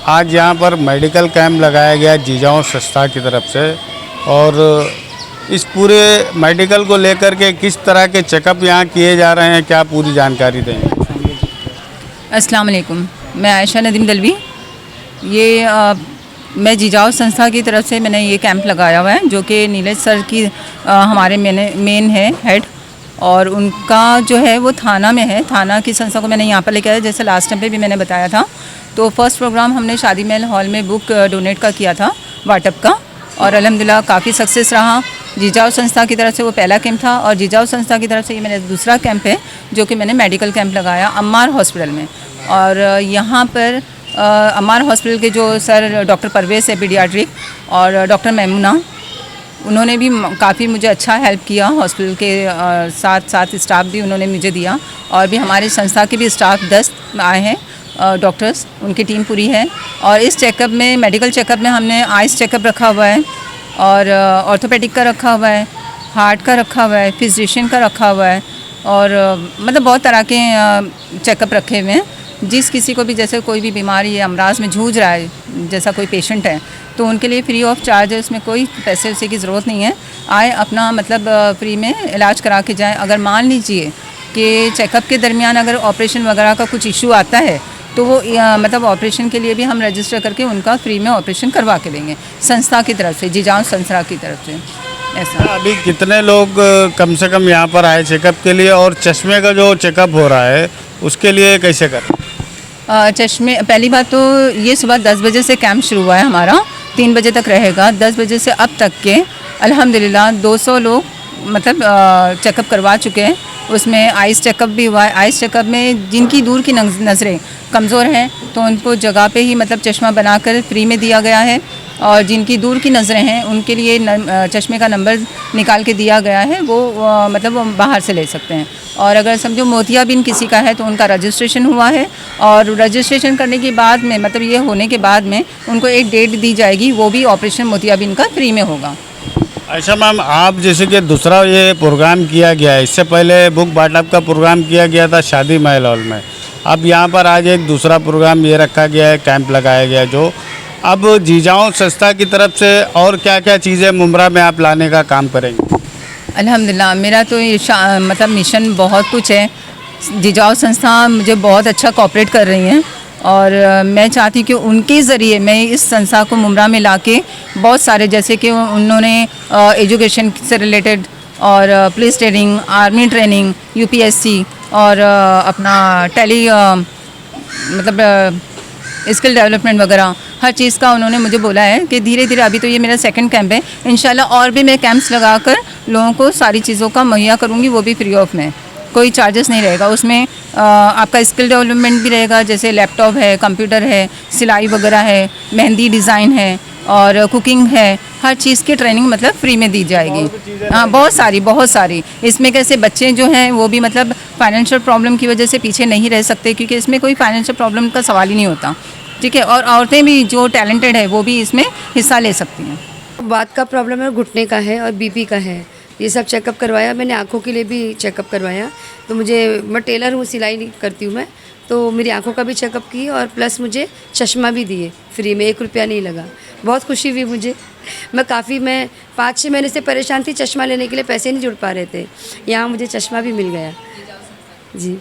आज यहाँ पर मेडिकल कैंप लगाया गया जीजाओं संस्था की तरफ से, और इस पूरे मेडिकल को लेकर के किस तरह के चेकअप यहाँ किए जा रहे हैं, क्या पूरी जानकारी देंगे? अस्सलाम वालेकुम, मैं आयशा नदीम दलवी। ये मैं जीजाओ संस्था की तरफ से मैंने ये कैंप लगाया हुआ है, जो कि नीलेश सर की हमारे मेन है हेड, और उनका जो है वो थाना में है। थाना की संस्था को मैंने यहाँ पर लेकर आया, जैसे लास्ट टाइम पे भी मैंने बताया था। तो फर्स्ट प्रोग्राम हमने शादी महल हॉल में बुक डोनेट का किया था, वाटअप का, और अल्हम्दुलिल्लाह काफ़ी सक्सेस रहा। जीजाओ संस्था की तरफ से वो पहला कैंप था, और जीजाओ संस्था की तरफ से ये मेरा दूसरा कैंप है, जो कि मैंने मेडिकल कैंप लगाया अम्मार हॉस्पिटल में। और यहाँ पर अम्मार हॉस्पिटल के जो सर डॉक्टर परवेज़ है पीडियाट्रिक, और डॉक्टर मैमुना, उन्होंने भी काफ़ी मुझे अच्छा हेल्प किया। हॉस्पिटल के साथ साथ स्टाफ भी उन्होंने मुझे दिया, और भी हमारी संस्था के भी स्टाफ 10 आए हैं डॉक्टर्स, उनकी टीम पूरी है। और इस चेकअप में, मेडिकल चेकअप में, हमने आइस चेकअप रखा हुआ है, और ऑर्थोपेडिक का रखा हुआ है, हार्ट का रखा हुआ है, फिजिशियन का रखा हुआ है, और मतलब बहुत तरह के चेकअप रखे हुए हैं। जिस किसी को भी जैसे कोई भी बीमारी या अमराज में जूझ रहा है, जैसा कोई पेशेंट है, तो उनके लिए फ्री ऑफ चार्ज है, उसमें कोई पैसे वैसे की ज़रूरत नहीं है। आए अपना मतलब फ्री में इलाज करा के जाएं। अगर मान लीजिए कि चेकअप के दरमियान अगर ऑपरेशन वगैरह का कुछ इशू आता है, तो वो मतलब ऑपरेशन के लिए भी हम रजिस्टर करके उनका फ्री में ऑपरेशन करवा के देंगे, संस्था की तरफ से, जीजाओ संस्था की तरफ से। ऐसा अभी कितने लोग कम से कम यहाँ पर आए चेकअप के लिए, और चश्मे का जो चेकअप हो रहा है उसके लिए कैसे करें? चश्मे, पहली बात तो ये सुबह 10 बजे से कैंप शुरू हुआ है हमारा, 3 बजे तक रहेगा। 10 बजे से अब तक के अल्हम्दुलिल्लाह 200 लोग मतलब चेकअप करवा चुके हैं। उसमें आइस चेकअप भी हुआ है। आइस चेकअप में जिनकी दूर की नज़रें कमज़ोर हैं, तो उनको जगह पे ही मतलब चश्मा बनाकर फ्री में दिया गया है, और जिनकी दूर की नज़रें हैं उनके लिए चश्मे का नंबर निकाल के दिया गया है, वो मतलब वो बाहर से ले सकते हैं। और अगर समझो मोतियाबिंद किसी का है, तो उनका रजिस्ट्रेशन हुआ है, और रजिस्ट्रेशन करने के बाद में, मतलब ये होने के बाद में, उनको एक डेट दी जाएगी, वो भी ऑपरेशन मोतियाबिंद का फ्री में होगा। अच्छा मैम, आप जैसे कि दूसरा ये प्रोग्राम किया गया है, इससे पहले बुक बाटअप का प्रोग्राम किया गया था शादी महल हॉल में, अब यहाँ पर आज एक दूसरा प्रोग्राम ये रखा गया है, कैंप लगाया गया है, जो अब जीजाओं संस्था की तरफ से और क्या क्या चीज़ें मुमरा में आप लाने का काम करेंगे? अल्हम्दुलिल्लाह मेरा तो ये मतलब मिशन बहुत कुछ है। जीजाओ संस्था मुझे बहुत अच्छा कोऑपरेट कर रही हैं, और मैं चाहती हूँ कि उनके ज़रिए मैं इस संस्था को मुमरा में लाके बहुत सारे, जैसे कि उन्होंने एजुकेशन से रिलेटेड, और police training, army training, UPSC, और अपना टेली मतलब स्किल डेवलपमेंट वगैरह हर चीज़ का उन्होंने मुझे बोला है कि धीरे धीरे, अभी तो ये मेरा सेकंड कैंप है, इंशाल्लाह और भी मैं कैंप्स लगाकर लोगों को सारी चीज़ों का मुहैया करूँगी, वो भी फ्री ऑफ में, कोई चार्जेस नहीं रहेगा। उसमें आपका स्किल डेवलपमेंट भी रहेगा, जैसे लैपटॉप है, कंप्यूटर है, सिलाई वगैरह है, मेहंदी डिज़ाइन है, और कुकिंग है, हर चीज़ की ट्रेनिंग मतलब फ्री में दी जाएगी। हाँ, बहुत सारी। इसमें कैसे बच्चे जो हैं वो भी मतलब फाइनेंशियल प्रॉब्लम की वजह से पीछे नहीं रह सकते, क्योंकि इसमें कोई फाइनेंशियल प्रॉब्लम का सवाल ही नहीं होता, ठीक है। और औरतें भी जो टैलेंटेड है वो भी इसमें हिस्सा ले सकती हैं। बात का प्रॉब्लम है, घुटने का है, और बीपी का है, ये सब चेकअप करवाया। मैंने आँखों के लिए भी चेकअप करवाया। तो मैं टेलर हूँ, सिलाई करती हूँ मैं, तो मेरी आँखों का भी चेकअप की, और प्लस मुझे चश्मा भी दिए फ्री में, 1 रुपया नहीं लगा। बहुत खुशी हुई मुझे। मैं 5-6 महीने से परेशान थी, चश्मा लेने के लिए पैसे नहीं जुड़ पा रहे थे, यहाँ मुझे चश्मा भी मिल गया। जी,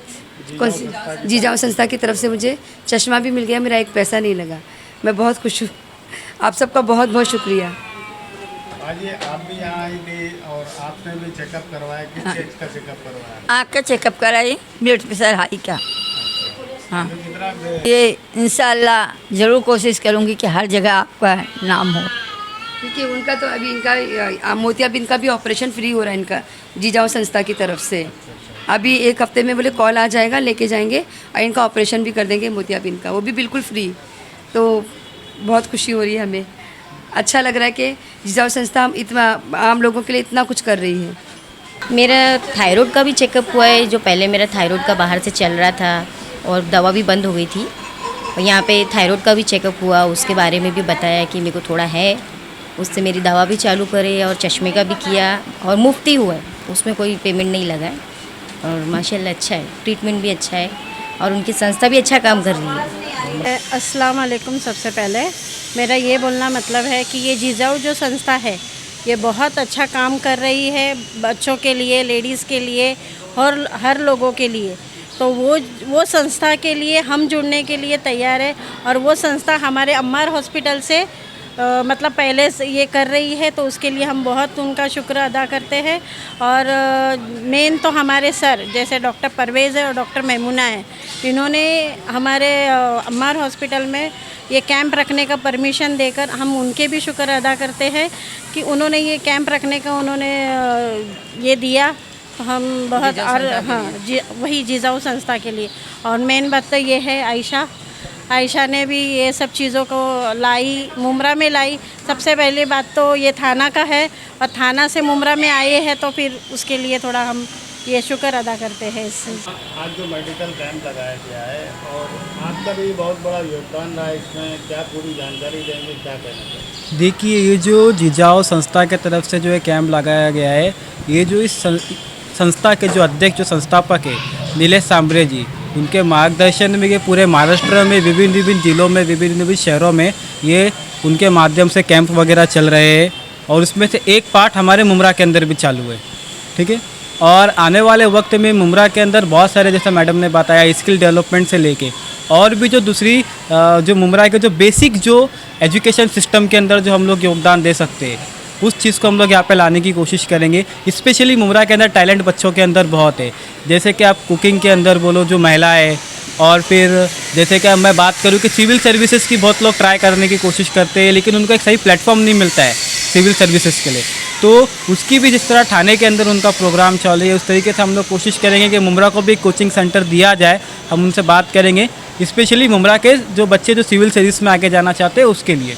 कौन सी? जीजाओ संस्था की तरफ से मुझे चश्मा भी मिल गया, मेरा 1 पैसा नहीं लगा। मैं बहुत खुश हूँ। आप सबका बहुत बहुत शुक्रिया। आज आप भी यहाँ आई थी, और आपने भी चेकअप करवाया, किस चीज़ का चेकअप करवाया? आँख का चेकअप कराई, ब्लड प्रेशर हाई का। हाँ, ये इंशाल्लाह ज़रूर कोशिश करूँगी कि हर जगह आपका नाम हो, क्योंकि उनका तो अभी इनका मोतियाबिंद का भी ऑपरेशन फ्री हो रहा है इनका, जीजाओ संस्था की तरफ से। अभी 1 हफ्ते में बोले कॉल आ जाएगा, लेके जाएंगे, और इनका ऑपरेशन भी कर देंगे मोतियाबिंद का, वो भी बिल्कुल फ्री। तो बहुत खुशी हो रही है हमें, अच्छा लग रहा है कि जीजाओ संस्था इतना आम लोगों के लिए इतना कुछ कर रही है। मेरा थायराइड का भी चेकअप हुआ है, जो पहले मेरा थायराइड का बाहर से चल रहा था और दवा भी बंद हो गई थी, और यहाँ पे थायराइड का भी चेकअप हुआ, उसके बारे में भी बताया कि मेरे को थोड़ा है, उससे मेरी दवा भी चालू करे, और चश्मे का भी किया, और मुफ्ती हुआ है, उसमें कोई पेमेंट नहीं लगा है, और माशाल्लाह अच्छा है, ट्रीटमेंट भी अच्छा है, और उनकी संस्था भी अच्छा काम कर रही है। अस्सलाम वालेकुम। सबसे पहले मेरा ये बोलना मतलब है कि ये जिजाऊ जो संस्था है ये बहुत अच्छा काम कर रही है बच्चों के लिए, लेडीज़ के लिए और हर लोगों के लिए। तो वो संस्था के लिए हम जुड़ने के लिए तैयार है और वो संस्था हमारे अम्मार हॉस्पिटल से मतलब पहले से ये कर रही है, तो उसके लिए हम बहुत उनका शुक्र अदा करते हैं। और मेन तो हमारे सर जैसे डॉक्टर परवेज़ है और डॉक्टर मैमुना है, इन्होंने हमारे अम्मार हॉस्पिटल में ये कैंप रखने का परमिशन देकर हम उनके भी शुक्र अदा करते हैं कि उन्होंने ये कैंप रखने का ये दिया। तो हम बहुत और हाँ वही जिजाऊ संस्था के लिए। और मेन बात तो ये है आयशा ने भी ये सब चीज़ों को लाई, मुमरा में लाई। सबसे पहली बात तो ये थाना का है और थाना से मुमरा में आए हैं, तो फिर उसके लिए थोड़ा हम ये शुक्र अदा करते हैं। आज जो मेडिकल कैंप लगाया गया है और आपका भी बहुत बड़ा योगदान रहा है इसमें, क्या पूरी जानकारी देंगे, क्या कहना चाहिए? देखिए, ये जो जिजाऊ संस्था के तरफ से जो ये कैंप लगाया गया है, ये जो इस संस्था के जो अध्यक्ष जो संस्थापक है नीलेश सांबरे जी, उनके मार्गदर्शन में ये पूरे महाराष्ट्र में विभिन्न जिलों में विभिन्न शहरों में ये उनके माध्यम से कैंप वगैरह चल रहे हैं। और उसमें से एक पार्ट हमारे मुमरा के अंदर भी चालू है, ठीक है। और आने वाले वक्त में मुमरा के अंदर बहुत सारे, जैसे मैडम ने बताया, स्किल डेवलपमेंट से लेके और भी जो दूसरी जो मुमरा के जो बेसिक जो एजुकेशन सिस्टम के अंदर जो हम लोग योगदान दे सकते हैं, उस चीज़ को हम लोग यहाँ पे लाने की कोशिश करेंगे। स्पेशली मुमरा के अंदर टैलेंट बच्चों के अंदर बहुत है, जैसे कि आप कुकिंग के अंदर बोलो जो महिला है, और फिर जैसे कि मैं बात करूँ कि सिविल सर्विसेज की बहुत लोग ट्राई करने की कोशिश करते हैं, लेकिन उनको एक सही प्लेटफॉर्म नहीं मिलता है सिविल सर्विसेज के लिए। तो उसकी भी जिस तरह थाने के अंदर उनका प्रोग्राम चल रही है, उस तरीके से हम लोग कोशिश करेंगे कि मुमरा को भी कोचिंग सेंटर दिया जाए। हम उनसे बात करेंगे, स्पेशली मुमरा के जो बच्चे जो सिविल सर्विस में आगे जाना चाहते हैं उसके लिए।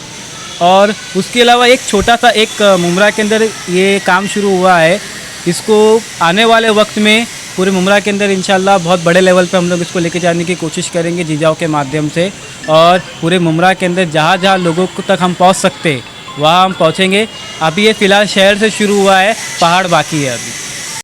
और उसके अलावा एक छोटा सा एक मुमरा के अंदर ये काम शुरू हुआ है, इसको आने वाले वक्त में पूरे मुमरा के अंदर इंशाल्लाह बहुत बड़े लेवल पे हम लोग इसको लेके जाने की कोशिश करेंगे जिजाऊ के माध्यम से। और पूरे मुमरा के अंदर जहाँ जहाँ लोगों तक हम पहुँच सकते वहाँ हम पहुँचेंगे। अभी ये फ़िलहाल शहर से शुरू हुआ है, पहाड़ बाकी है अभी।